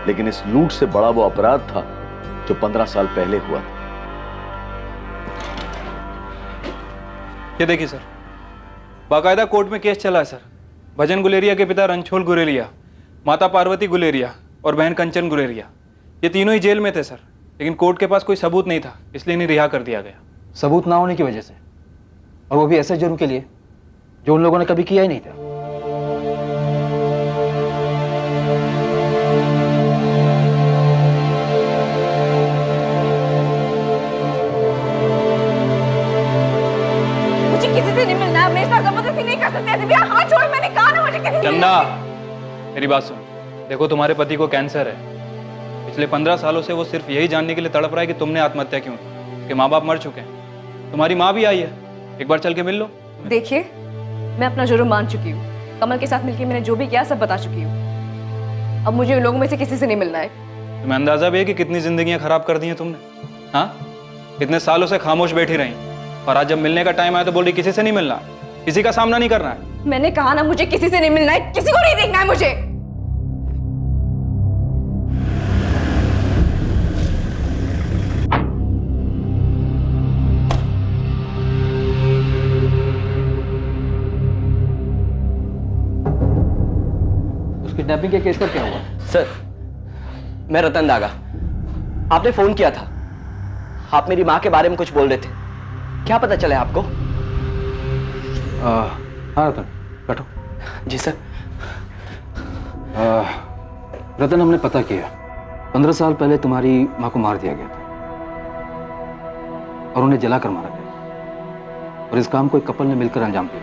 लेकिन इस लूट से बड़ा वो अपराध था जो 15 साल पहले हुआ था। ये देखिए सर, बाकायदा कोर्ट में केस चला है सर। भजन गुलेरिया के पिता रणछोड़ गुलेरिया, माता पार्वती गुलेरिया और बहन कंचन गुलेरिया, ये तीनों ही जेल में थे सर। लेकिन कोर्ट के पास कोई सबूत नहीं था, इसलिए इन्हें रिहा कर दिया गया। सबूत ना होने की वजह से, और वो भी ऐसे जुर्म के लिए जो उन लोगों ने कभी किया ही नहीं था। मुझे किसी से नहीं मिलना है, मेरे साथ जबरदस्ती नहीं कर सकते ऐसे भी। हाथ छोड़, मैंने कहा ना मुझे किसी से चंदा, मेरी बात सुन। देखो, तुम्हारे पति को कैंसर है। पिछले 15 सालों से वो सिर्फ यही जानने के लिए तड़प रहा है कि तुमने आत्महत्या क्यों की। उसके माँ बाप मर चुके हैं, तुम्हारी माँ भी आई है, एक बार चल के मिल लो। देखिए, मैं अपना जुर्म मान चुकी हूँ। कमल के साथ मिलकर मैंने जो भी किया सब बता चुकी हूँ। अब मुझे उन लोगों में से किसी से नहीं मिलना है। तुम्हें अंदाजा भी है कि कितनी जिंदगियां खराब कर दी हैं तुमने? हाँ, इतने सालों से खामोश बैठी रही, और आज जब मिलने का टाइम आया तो बोल रही किसी से नहीं मिलना, किसी का सामना नहीं करना है। मैंने कहा ना, मुझे किसी से नहीं मिलना है, किसी को नहीं देखना है मुझे। किडनैपिंग के केस पर क्या हुआ? सर, मैं रतन दागा। आपने फोन किया था, आप मेरी माँ के बारे में कुछ बोल रहे थे, क्या पता चला आपको? हाँ रतन, बैठो। जी सर। रतन, हमने पता किया 15 साल पहले तुम्हारी माँ को मार दिया गया था और उन्हें जलाकर मारा गया, और इस काम को एक कपल ने मिलकर अंजाम दिया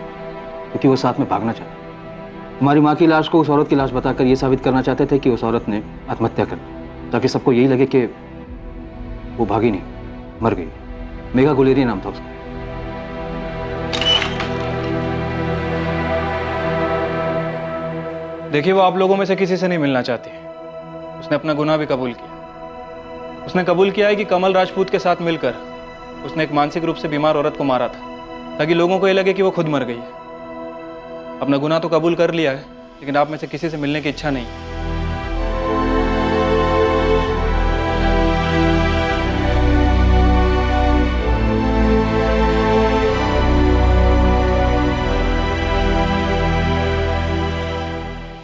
क्योंकि वो साथ में भागना चाहते। तुम्हारी माँ की लाश को उस औरत की लाश बताकर ये साबित करना चाहते थे कि उस औरत ने आत्महत्या कर ली, ताकि सबको यही लगे कि वो भागी नहीं, मर गई। मेघा गुलेरिया नाम था उसका। देखिए, वो आप लोगों में से किसी से नहीं मिलना चाहती। उसने अपना गुनाह भी कबूल किया। उसने कबूल किया है कि कमल राजपूत के साथ मिलकर उसने एक मानसिक रूप से बीमार औरत को मारा था, ताकि लोगों को ये लगे कि वो खुद मर गई है। अपना गुनाह तो कबूल कर लिया है, लेकिन आप में से किसी से मिलने की इच्छा नहीं है।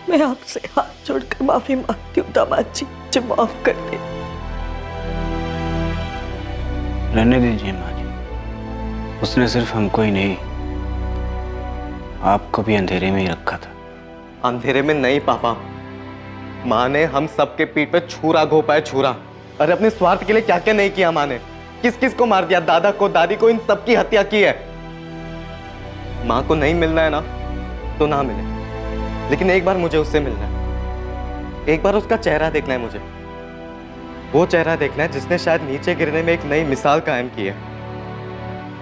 मैं आपसे हाथ जोड़कर माफी मांगती हूँ दामाद जी, मुझे माफ कर दे। रहने दीजिए माँ जी, उसने सिर्फ हमको ही नहीं, आपको भी अंधेरे में ही रखा था। अंधेरे में नहीं पापा, माँ ने हम सबके पीठ पे छुरा घोपा है, छुरा। अरे अपने स्वार्थ के लिए क्या क्या नहीं किया माँ ने, किस किस को मार दिया, दादा को, दादी को, इन सबकी हत्या की है। माँ को नहीं मिलना है ना तो ना मिले, लेकिन एक बार मुझे उससे मिलना है, एक बार उसका चेहरा देखना है मुझे। वो चेहरा देखना है जिसने शायद नीचे गिरने में एक नई मिसाल कायम की है।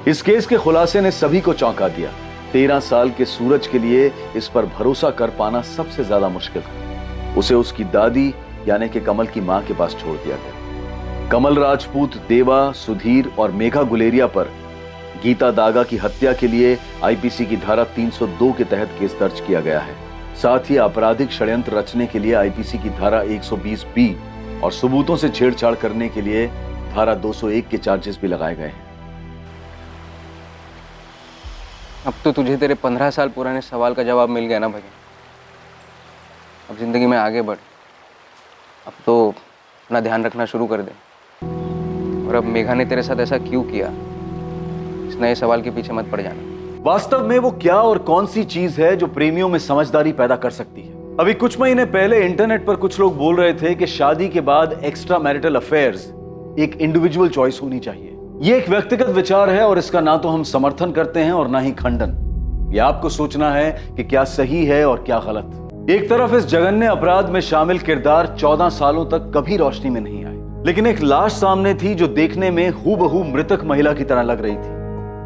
इस केस के खुलासे ने सभी को चौंका दिया। 13 साल के सूरज के लिए इस पर भरोसा कर पाना सबसे ज्यादा मुश्किल था। उसे उसकी दादी यानी कि कमल की मां के पास छोड़ दिया गया। कमल राजपूत, देवा, सुधीर और मेघा गुलेरिया पर गीता दागा की हत्या के लिए आईपीसी की धारा 302 के तहत केस दर्ज किया गया है। साथ ही आपराधिक षड्यंत्र रचने के लिए आईपीसी की धारा 120B और सबूतों से छेड़छाड़ करने के लिए धारा 201 के चार्जेस भी लगाए गए हैं। अब तो तुझे तेरे 15 साल पुराने सवाल का जवाब मिल गया ना भजन। अब जिंदगी में आगे बढ़, अब तो अपना ध्यान रखना शुरू कर दे। और अब मेघा ने तेरे साथ ऐसा क्यों किया, इस नए सवाल के पीछे मत पड़ जाना। वास्तव में वो क्या और कौन सी चीज है जो प्रेमियों में समझदारी पैदा कर सकती है? अभी कुछ महीने पहले इंटरनेट पर कुछ लोग बोल रहे थे कि शादी के बाद एक्स्ट्रा मैरिटल अफेयर्स एक इंडिविजुअल चॉइस होनी चाहिए। ये एक व्यक्तिगत विचार है और इसका ना तो हम समर्थन करते हैं और ना ही खंडन। ये आपको सोचना है कि क्या सही है और क्या गलत। एक तरफ इस जघन्य अपराध में शामिल किरदार 14 सालों तक कभी रोशनी में नहीं आए, लेकिन एक लाश सामने थी जो देखने में हूबहू मृतक महिला की तरह लग रही थी,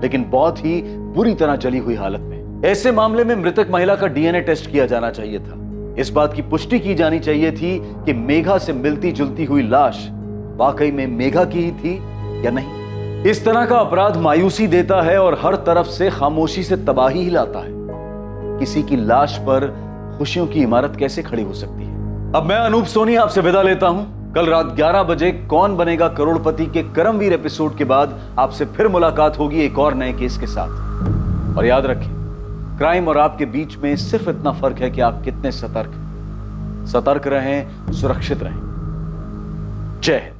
लेकिन बहुत ही बुरी तरह जली हुई हालत में। ऐसे मामले में मृतक महिला का डीएनए टेस्ट किया जाना चाहिए था। इस बात की पुष्टि की जानी चाहिए थी कि मेघा से मिलती जुलती हुई लाश वाकई में मेघा की ही थी या नहीं। इस तरह का अपराध मायूसी देता है और हर तरफ से खामोशी से तबाही ही लाता है। किसी की लाश पर खुशियों की इमारत कैसे खड़ी हो सकती है? अब मैं अनूप सोनी आपसे विदा लेता हूं। कल रात 11 बजे कौन बनेगा करोड़पति के करमवीर एपिसोड के बाद आपसे फिर मुलाकात होगी एक और नए केस के साथ। और याद रखिए, क्राइम और आपके बीच में सिर्फ इतना फर्क है कि आप कितने सतर्क हैं। सतर्क रहें, सुरक्षित रहें। जय हिंद।